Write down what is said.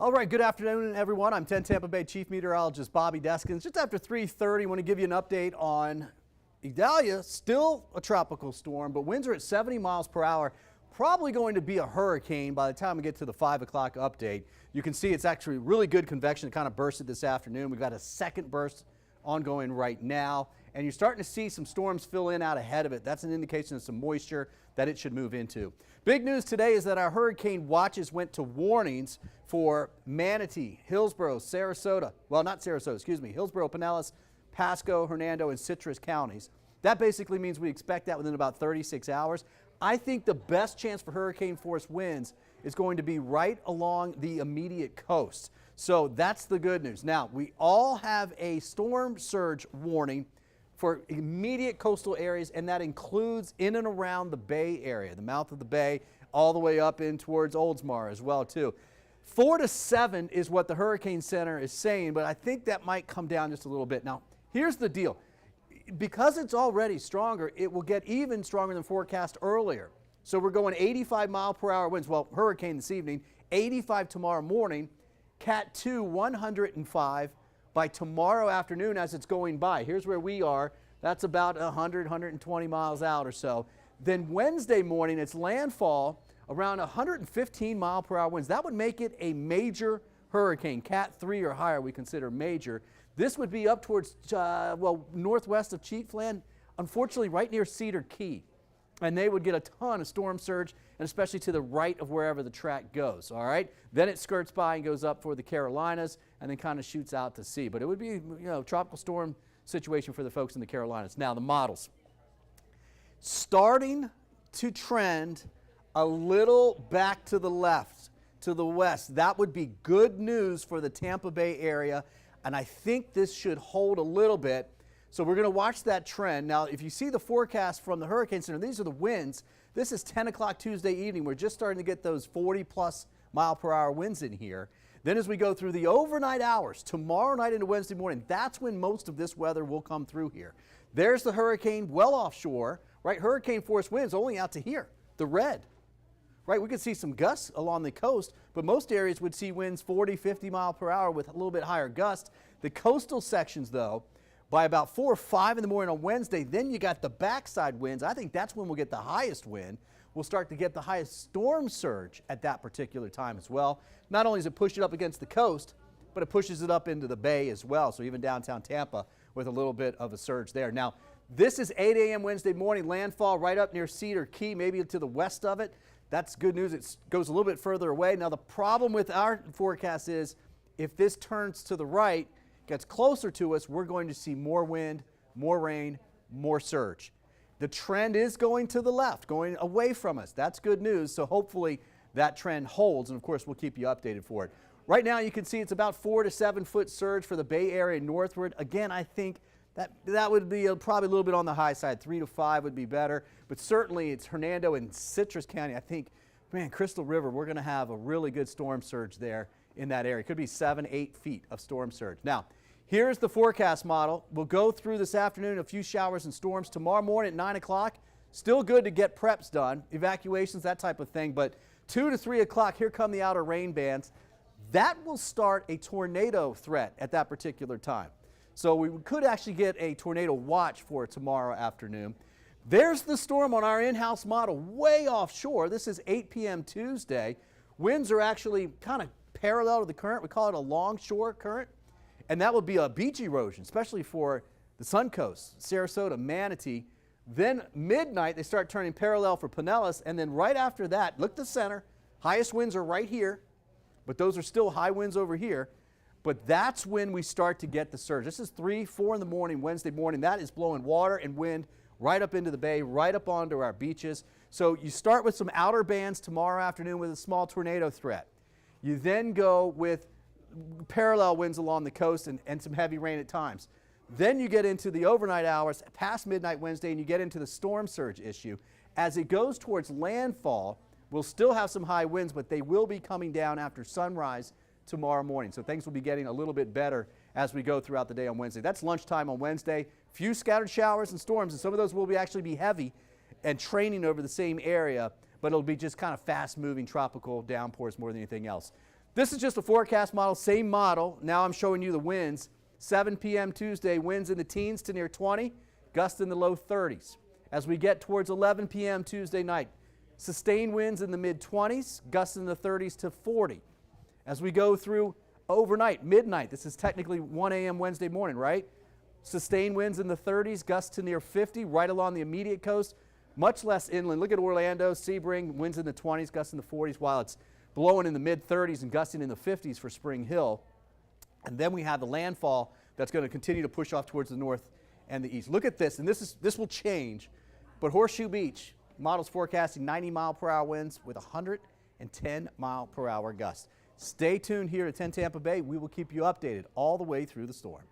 All right, good afternoon, everyone. I'm 10 Tampa Bay Chief Meteorologist Bobby Deskins. Just after 3:30, I want to give you an update on Idalia, still a tropical storm, but winds are at 70 miles per hour. Probably going to be a hurricane by the time we get to the 5 o'clock update. You can see it's actually really good convection. It kind of bursted this afternoon. We've got a second burst ongoing right now, and you're starting to see some storms fill in out ahead of it. That's an indication of some moisture that it should move into. Big news today is that our hurricane watches went to warnings for Manatee, Hillsborough, Sarasota, well, not Sarasota, excuse me, Hillsborough, Pinellas, Pasco, Hernando, and Citrus counties. That basically means we expect that within about 36 hours. I think the best chance for hurricane force winds is going to be right along the immediate coast. So that's the good news. Now, we all have a storm surge warning for immediate coastal areas, and that includes in and around the Bay area, the mouth of the Bay, all the way up in towards Oldsmar as well, too. 4 to 7 is what the Hurricane Center is saying, but I think that might come down just a little bit. Now, here's the deal. Because it's already stronger, it will get even stronger than forecast earlier. So we're going 85 mile per hour winds. Well, hurricane this evening, 85 tomorrow morning, Cat 2, 105 by tomorrow afternoon as it's going by. Here's where we are. That's about 100, 120 miles out or so. Then Wednesday morning, it's landfall around 115 mile per hour winds. That would make it a major hurricane. Cat 3 or higher we consider major. This would be up towards, northwest of Chiefland, unfortunately right near Cedar Key. And they would get a ton of storm surge, and especially to the right of wherever the track goes, all right? Then it skirts by and goes up for the Carolinas and then kind of shoots out to sea. But it would be, tropical storm situation for the folks in the Carolinas. Now, the models. Starting to trend a little back to the left, to the west. That would be good news for the Tampa Bay area, and I think this should hold a little bit. So we're going to watch that trend. Now, if you see the forecast from the Hurricane Center, these are the winds. This is 10 o'clock Tuesday evening. We're just starting to get those 40-plus mile per hour winds in here. Then as we go through the overnight hours, tomorrow night into Wednesday morning, that's when most of this weather will come through here. There's the hurricane well offshore, right? Hurricane force winds only out to here, the red. Right, we could see some gusts along the coast, but most areas would see winds 40, 50 mile per hour with a little bit higher gust. The coastal sections, though, by about 4 or 5 in the morning on Wednesday, then you got the backside winds. I think that's when we'll get the highest wind. We'll start to get the highest storm surge at that particular time as well. Not only does it push it up against the coast, but it pushes it up into the bay as well. So even downtown Tampa with a little bit of a surge there. Now, this is 8 a.m. Wednesday morning, landfall right up near Cedar Key, maybe to the west of it. That's good news. It goes a little bit further away. Now, the problem with our forecast is if this turns to the right, gets closer to us, we're going to see more wind, more rain, more surge. The trend is going to the left, going away from us. That's good news. So hopefully that trend holds. And of course, we'll keep you updated for it. Right now, you can see it's about 4 to 7 foot surge for the Bay Area northward. Again, I think that would be probably a little bit on the high side. 3 to 5 would be better. But certainly it's Hernando and Citrus County. I think, man, Crystal River, we're going to have a really good storm surge there in that area. It could be 7, 8 feet of storm surge. Now, here's the forecast model. We'll go through this afternoon a few showers and storms. Tomorrow morning at 9 o'clock, still good to get preps done, evacuations, that type of thing. But 2 to 3 o'clock, here come the outer rain bands. That will start a tornado threat at that particular time. So we could actually get a tornado watch for tomorrow afternoon. There's the storm on our in-house model way offshore. This is 8 p.m. Tuesday. Winds are actually kind of parallel to the current. We call it a longshore current. And that would be a beach erosion, especially for the Suncoast, Sarasota, Manatee. Then midnight, they start turning parallel for Pinellas. And then right after that, look at the center. Highest winds are right here, but those are still high winds over here. But that's when we start to get the surge. This is 3, 4 in the morning, Wednesday morning. That is blowing water and wind right up into the bay, right up onto our beaches. So you start with some outer bands tomorrow afternoon with a small tornado threat. You then go with parallel winds along the coast and some heavy rain at times. Then you get into the overnight hours past midnight Wednesday, and you get into the storm surge issue. As it goes towards landfall, we'll still have some high winds, but they will be coming down after sunrise tomorrow morning. So things will be getting a little bit better as we go throughout the day on Wednesday. That's lunchtime on Wednesday. Few scattered showers and storms, and some of those will actually be heavy and training over the same area, but it'll be just kind of fast-moving tropical downpours more than anything else. This is just a forecast model, same model. Now I'm showing you the winds. 7 p.m. Tuesday, winds in the teens to near 20, gusts in the low 30s. As we get towards 11 p.m. Tuesday night, sustained winds in the mid-20s, gusts in the 30s to 40. As we go through overnight, midnight, this is technically 1 a.m. Wednesday morning, right? Sustained winds in the 30s, gusts to near 50 right along the immediate coast, much less inland. Look at Orlando, Sebring, winds in the 20s, gusts in the 40s, while it's blowing in the mid-30s and gusting in the 50s for Spring Hill. And then we have the landfall that's going to continue to push off towards the north and the east. Look at this, and this will change, but Horseshoe Beach, models forecasting 90-mile-per-hour winds with 110-mile-per-hour gusts. Stay tuned here at 10 Tampa Bay. We will keep you updated all the way through the storm.